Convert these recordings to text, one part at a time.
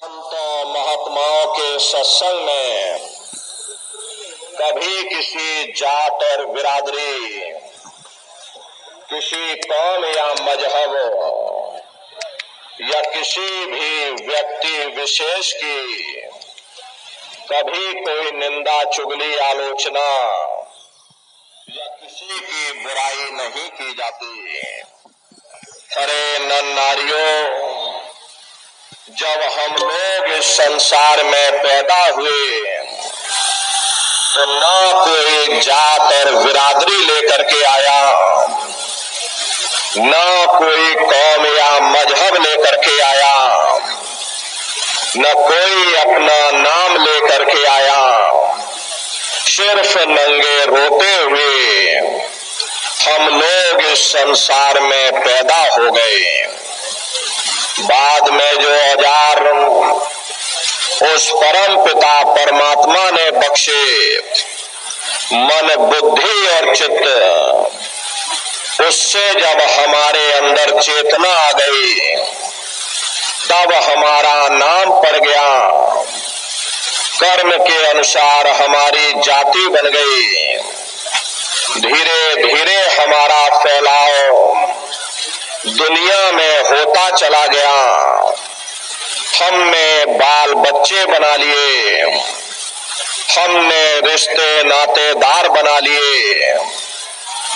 संतों महात्माओं के सत्संग में कभी किसी जात और बिरादरी, किसी कौम या मजहब या किसी भी व्यक्ति विशेष की कभी कोई निंदा, चुगली, आलोचना या किसी की बुराई नहीं की जाती। अरे नर नारियों, जब हम लोग इस संसार में पैदा हुए तो न कोई जात और बिरादरी लेकर के आया, न कोई कौम या मजहब लेकर के आया, न कोई अपना नाम लेकर के आया। सिर्फ नंगे रोते हुए हम लोग इस संसार में पैदा हो गए। बाद में जो औजार उस परम पिता परमात्मा ने बख्शे, मन, बुद्धि और चित्त, उससे जब हमारे अंदर चेतना आ गई, तब हमारा नाम पड़ गया। कर्म के अनुसार हमारी जाति बन गई। धीरे धीरे हमारा फैलाव दुनिया में होता चला गया। हमने बाल बच्चे बना लिए, हमने रिश्ते नातेदार बना लिए,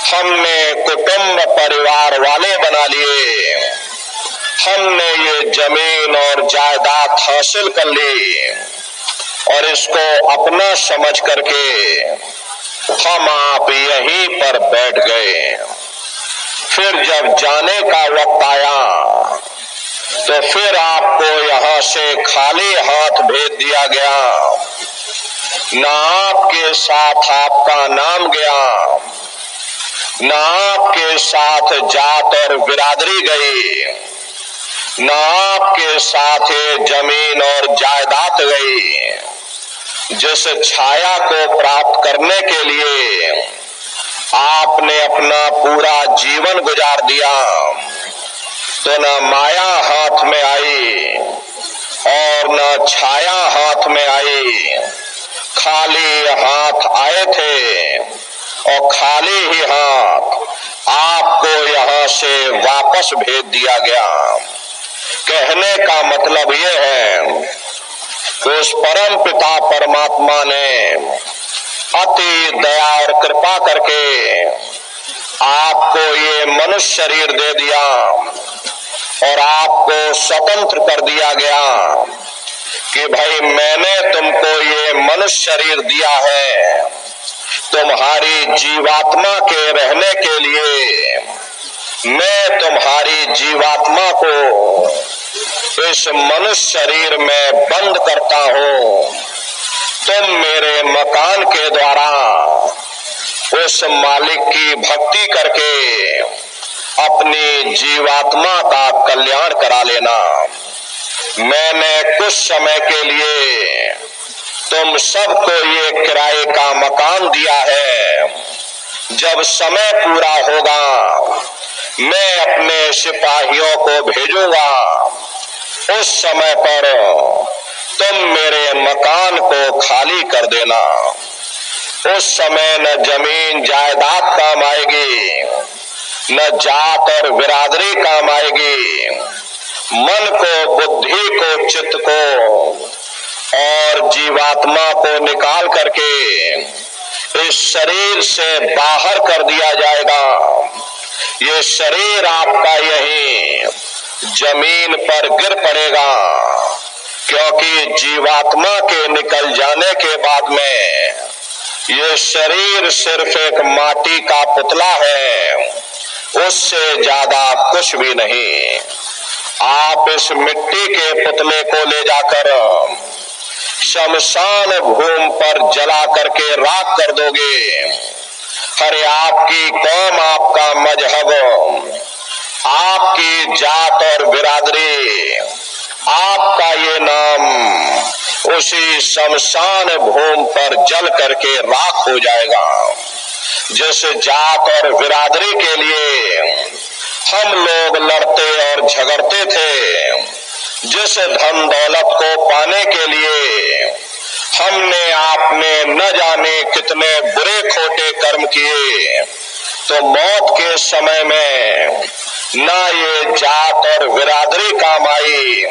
हमने कुटुंब परिवार वाले बना लिए, हमने ये जमीन और जायदाद हासिल कर ली और इसको अपना समझ करके हम आप यहीं पर बैठ गए। फिर जब जाने का वक्त आया तो फिर आपको यहाँ से खाली हाथ भेज दिया गया। न आपके साथ आपका नाम गया, न आपके साथ जात और बिरादरी गई, न आपके साथ जमीन और जायदाद गई। जिस छाया को प्राप्त करने के लिए आपने अपना पूरा जीवन गुजार दिया, तो न माया हाथ में आई और न छाया हाथ में आई। खाली हाथ आए थे और खाली ही हाथ आपको यहाँ से वापस भेज दिया गया। कहने का मतलब ये है कि उस परम पिता परमात्मा ने अति दया और कृपा करके आपको ये मनुष्य शरीर दे दिया और आपको स्वतंत्र कर दिया गया कि भाई मैंने तुमको ये मनुष्य शरीर दिया है तुम्हारी जीवात्मा के रहने के लिए। मैं तुम्हारी जीवात्मा को इस मनुष्य शरीर में बंद करता हूँ। तुम मेरे मकान के द्वारा उस मालिक की भक्ति करके अपनी जीवात्मा का कल्याण करा लेना। मैंने कुछ समय के लिए तुम सबको ये किराए का मकान दिया है। जब समय पूरा होगा मैं अपने सिपाहियों को भेजूंगा। उस समय पर तुम मेरे मकान को खाली कर देना। उस समय न जमीन जायदाद काम आएगी, न जात और बिरादरी काम आएगी। मन को, बुद्धि को, चित्त को और जीवात्मा को निकाल करके इस शरीर से बाहर कर दिया जाएगा। ये शरीर आपका यहीं जमीन पर गिर पड़ेगा, क्योंकि जीवात्मा के निकल जाने के बाद में ये शरीर सिर्फ एक माटी का पुतला है, उससे ज्यादा कुछ भी नहीं। आप इस मिट्टी के पुतले को ले जाकर शमशान भूमि पर जला करके राख कर दोगे। अरे आपकी कौम, आपका मजहब, आपकी जात और बिरादरी, आपका ये नाम उसी शमशान भूमि पर जल करके राख हो जाएगा। जिस जात और बिरादरी के लिए हम लोग लड़ते और झगड़ते थे, जिस धन दौलत को पाने के लिए हमने आपने न जाने कितने बुरे खोटे कर्म किए, तो मौत के समय में ना ये जात और बिरादरी काम आई,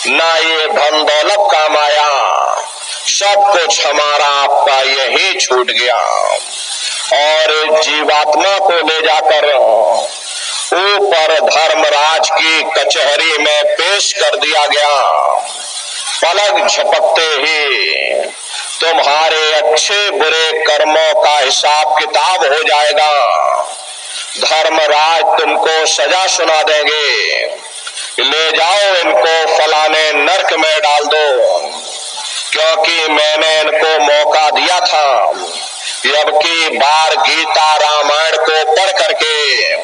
ना ये धन दौलत काम आया, सब कुछ हमारा आपका यही छूट गया और जीवात्मा को ले जाकर ऊपर धर्मराज की कचहरी में पेश कर दिया गया। पलक झपकते ही तुम्हारे अच्छे बुरे कर्मों का हिसाब किताब हो जाएगा। धर्मराज तुमको सजा सुना देंगे, ले जाओ इनको फलाने नरक में डाल दो, क्योंकि मैंने इनको मौका दिया था। अब की बार गीता रामायण को पढ़ करके,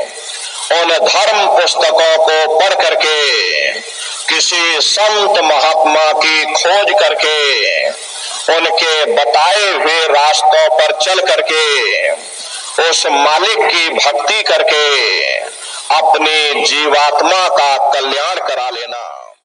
उन धर्म पुस्तकों को पढ़ करके, किसी संत महात्मा की खोज करके, उनके बताए हुए रास्तों पर चल करके, उस मालिक की भक्ति करके अपनी जीवात्मा का कल्याण करा लेना।